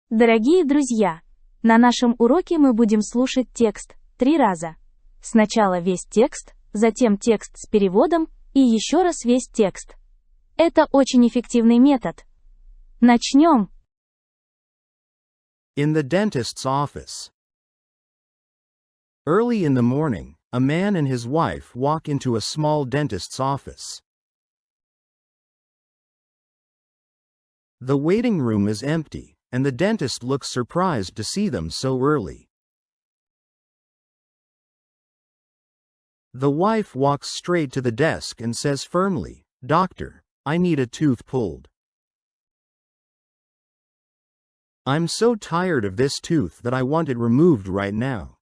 Дорогие друзья, на нашем уроке мы будем слушать текст 3 раза. Сначала весь текст, затем текст с переводом и еще раз весь текст. Это очень эффективный метод. Начнем. In the dentist's office. Early in the morning, a man and his wife walk into a small dentist's office. The waiting room is empty, and the dentist looks surprised to see them so early. The wife walks straight to the desk and says firmly, "Doctor, I need a tooth pulled. I'm so tired of this tooth that I want it removed right now.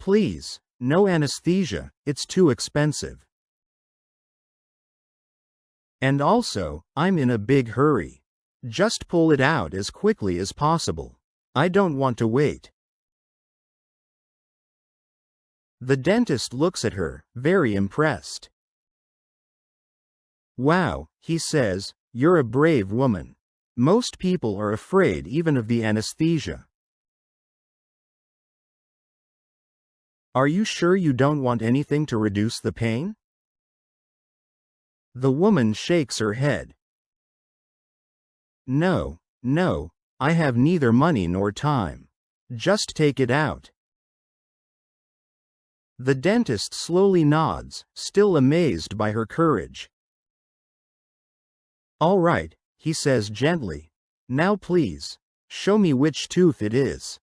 Please, no anesthesia, it's too expensive. And also, I'm in a big hurry. Just pull it out as quickly as possible. I don't want to wait." The dentist looks at her, very impressed. "Wow," he says, "you're a brave woman. Most people are afraid even of the anesthesia. Are you sure you don't want anything to reduce the pain?" The woman shakes her head. No, I have neither money nor time. Just take it out." The dentist slowly nods, still amazed by her courage. "All right," he says gently. "Now please, show me which tooth it is."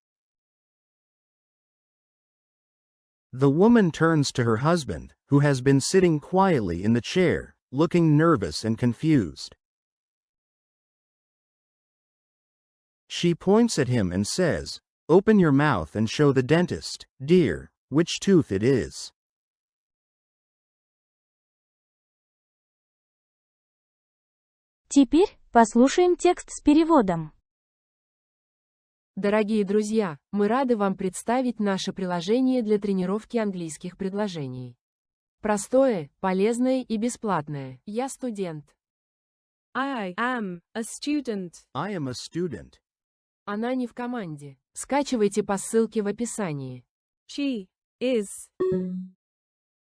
The woman turns to her husband, who has been sitting quietly in the chair, looking nervous and confused. She points at him and says, "Open your mouth and show the dentist, dear, which tooth it is." Теперь послушаем текст с переводом. Дорогие друзья, мы рады вам представить наше приложение для тренировки английских предложений. Простое, полезное и бесплатное. Я студент. I am a student. I am a student. Она не в команде. Скачивайте по ссылке в описании. She is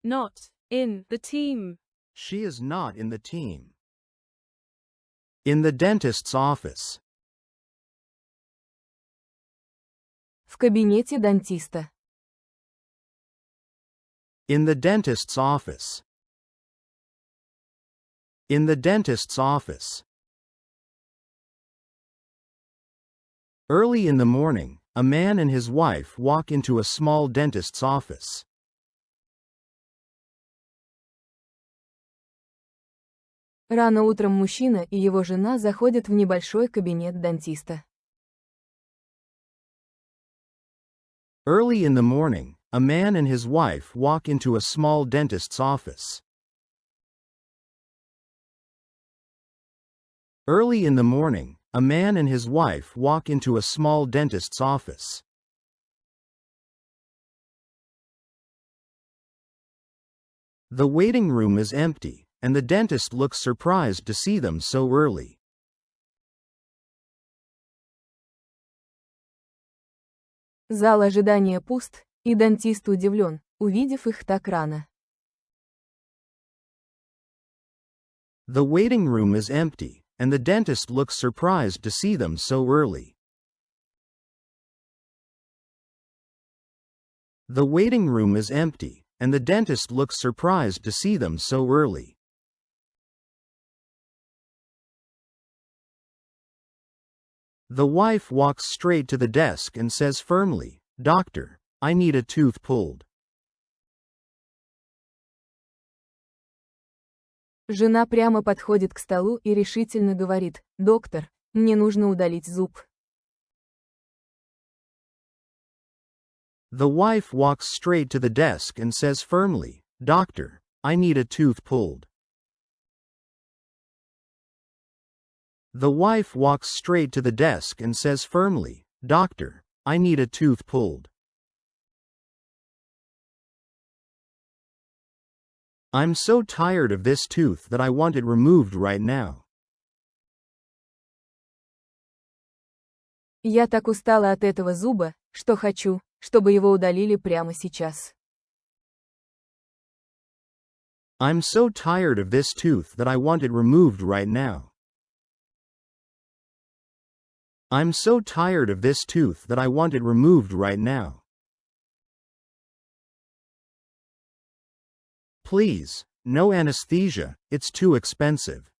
not in the team. She is not in the team. In the dentist's office. В кабинете дантиста. In the dentist's office. In the dentist's office. Early in the morning, a man and his wife walk into a small dentist's office. Рано утром мужчина и его жена заходят в небольшой кабинет дантиста. Early in the morning, a man and his wife walk into a small dentist's office. Early in the morning, a man and his wife walk into a small dentist's office. The waiting room is empty, and the dentist looks surprised to see them so early. Зал ожидания пуст, и дантист удивлен, увидев их так рано. The waiting room is empty, and the dentist looks surprised to see them so early. The waiting room is empty, and the dentist looks surprised to see them so early. The wife walks straight to the desk and says firmly, "Doctor, I need a tooth pulled." Жена прямо подходит к столу и решительно говорит: «Доктор, мне нужно удалить зуб». The wife walks straight to the desk and says firmly, "Doctor, I need a tooth pulled." The wife walks straight to the desk and says firmly, "Doctor, I need a tooth pulled." I'm so tired of this tooth that I want it removed right now. Я так устала от этого зуба, что хочу, чтобы его удалили прямо сейчас. I'm so tired of this tooth that I want it removed right now. I'm so tired of this tooth that I want it removed right now. Please, no anesthesia, it's too expensive.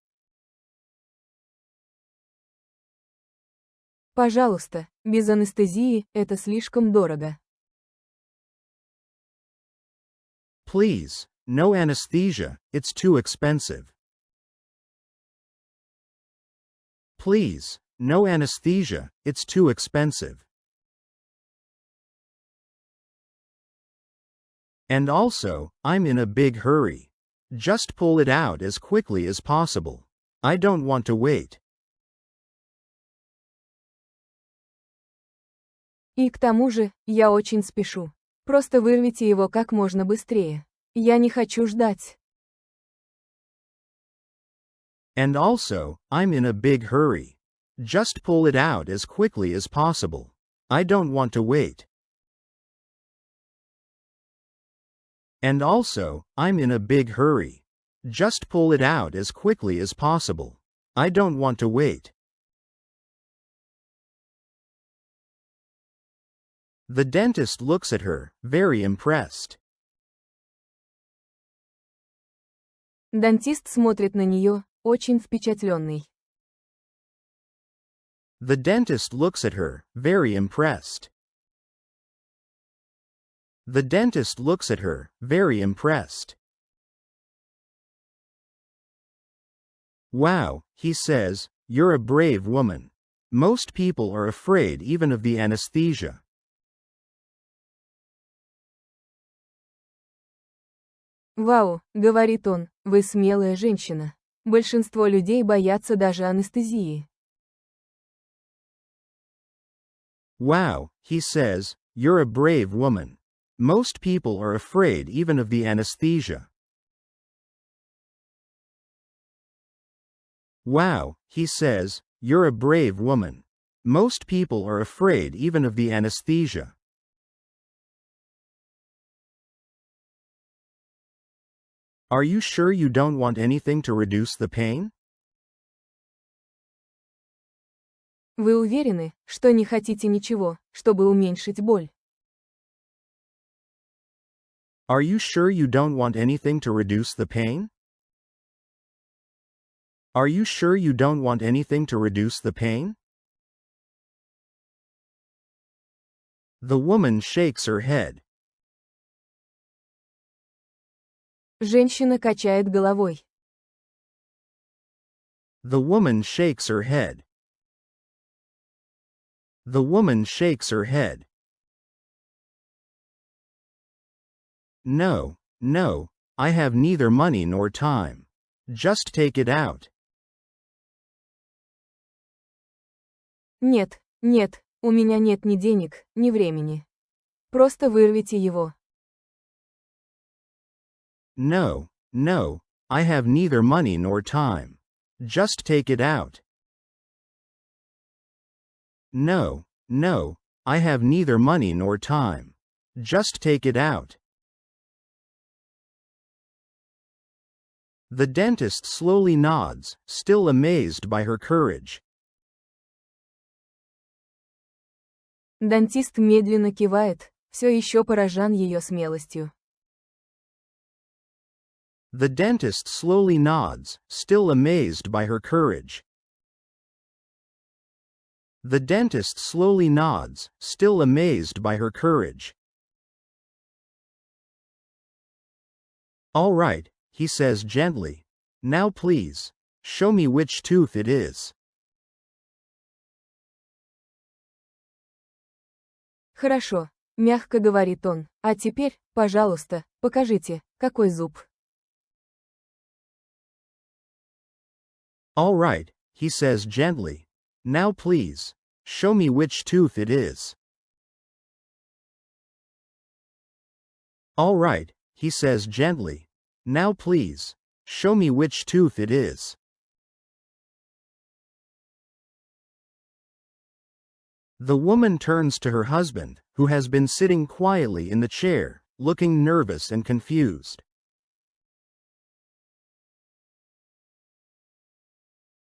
Пожалуйста, без анестезии, это слишком дорого. Please, no anesthesia, it's too expensive. Please, no anesthesia, it's too expensive. And also, I'm in a big hurry. Just pull it out as quickly as possible. I don't want to wait. И к тому же, я очень спешу. Просто вырвите его как можно быстрее. Я не хочу ждать. And also, I'm in a big hurry. Just pull it out as quickly as possible. I don't want to wait. And also, I'm in a big hurry. Just pull it out as quickly as possible. I don't want to wait. The dentist looks at her, very impressed. Дантист смотрит на нее, очень впечатленный. The dentist looks at her, very impressed. The dentist looks at her, very impressed. Wow, he says, you're a brave woman. Most people are afraid even of the anesthesia. «Вау», — говорит он, — «вы смелая женщина. Большинство людей боятся даже анестезии». Wow, he says, you're a brave woman. Most people are afraid even of the anesthesia. Wow, he says, you're a brave woman. Most people are afraid even of the anesthesia. Are you sure you don't want anything to reduce the pain? Вы уверены, что не хотите ничего, чтобы уменьшить боль? Are you sure you don't want anything to reduce the pain? Are you sure you don't want anything to reduce the pain? The woman shakes her head. Женщина качает головой. The woman shakes her head. The woman shakes her head. No, no, I have neither money nor time. Just take it out. Нет, нет, у меня нет ни денег, ни времени. Просто вырвите его. No, no, I have neither money nor time. Just take it out. No, no, I have neither money nor time. Just take it out. The dentist slowly nods, still amazed by her courage. Дантист медленно кивает, все еще поражен ее смелостью. The dentist slowly nods, still amazed by her courage. The dentist slowly nods, still amazed by her courage. All right, he says gently. Now please, show me which tooth it is. Хорошо, мягко говорит он, а теперь, пожалуйста, покажите, какой зуб. All right, he says gently. Now please, show me which tooth it is. All right, he says gently. Now please, show me which tooth it is. The woman turns to her husband, who has been sitting quietly in the chair, looking nervous and confused.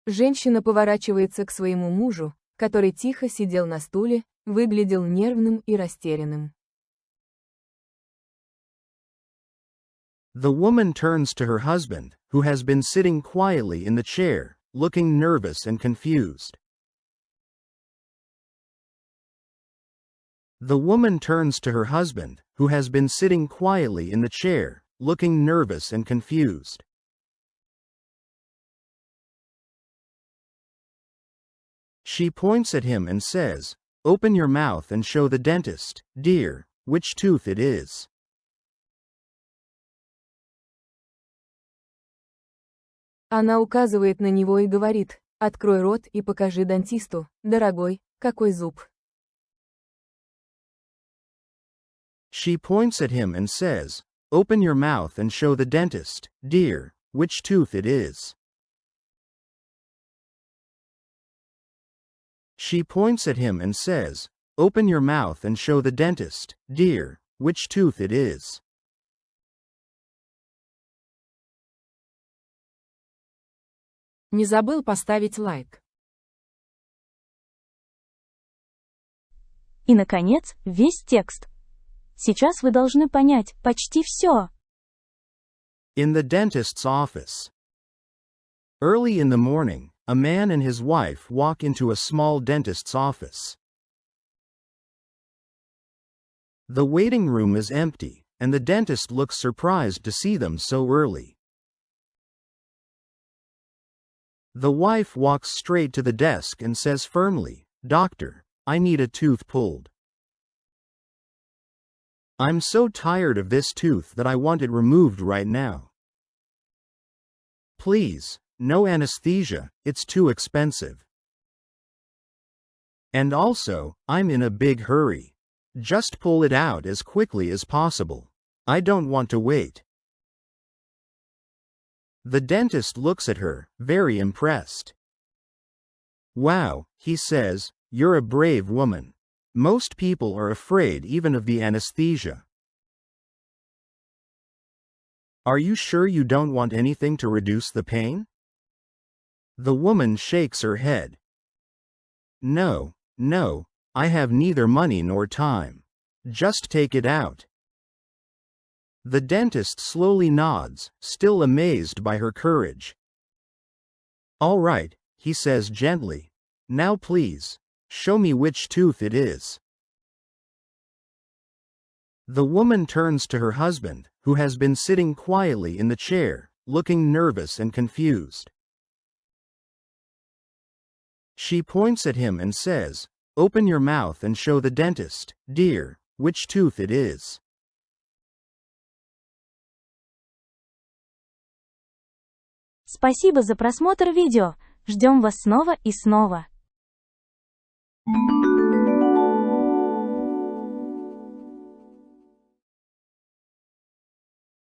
Женщина поворачивается к своему мужу, который тихо сидел на стуле, выглядел нервным и растерянным. The woman turns to her husband, who has been sitting quietly in the chair, looking nervous and confused. The woman turns to her husband, who has been sitting quietly in the chair, looking nervous and confused. She points at him and says, "Open your mouth and show the dentist, dear, which tooth it is." Она указывает на него и говорит: «Открой рот и покажи дантисту, дорогой, какой зуб». She points at him and says, "Open your mouth and show the dentist, dear, which tooth it is." She points at him and says, "Open your mouth and show the dentist, dear, which tooth it is." Не забыл поставить лайк. И, наконец, весь текст. Сейчас вы должны понять почти все. In the dentist's office. Early in the morning, a man and his wife walk into a small dentist's office. The waiting room is empty, and the dentist looks surprised to see them so early. The wife walks straight to the desk and says firmly, "Doctor, I need a tooth pulled. I'm so tired of this tooth that I want it removed right now. Please, no anesthesia, it's too expensive. And also, I'm in a big hurry. Just pull it out as quickly as possible. I don't want to wait." The dentist looks at her, very impressed. "Wow," he says, "you're a brave woman. Most people are afraid even of the anesthesia. Are you sure you don't want anything to reduce the pain?" The woman shakes her head. No, I have neither money nor time. Just take it out." The dentist slowly nods, still amazed by her courage. "All right," he says gently. "Now please, show me which tooth it is." The woman turns to her husband, who has been sitting quietly in the chair, looking nervous and confused. She points at him and says, "Open your mouth and show the dentist, dear, which tooth it is." Спасибо за просмотр видео. Ждем вас снова и снова.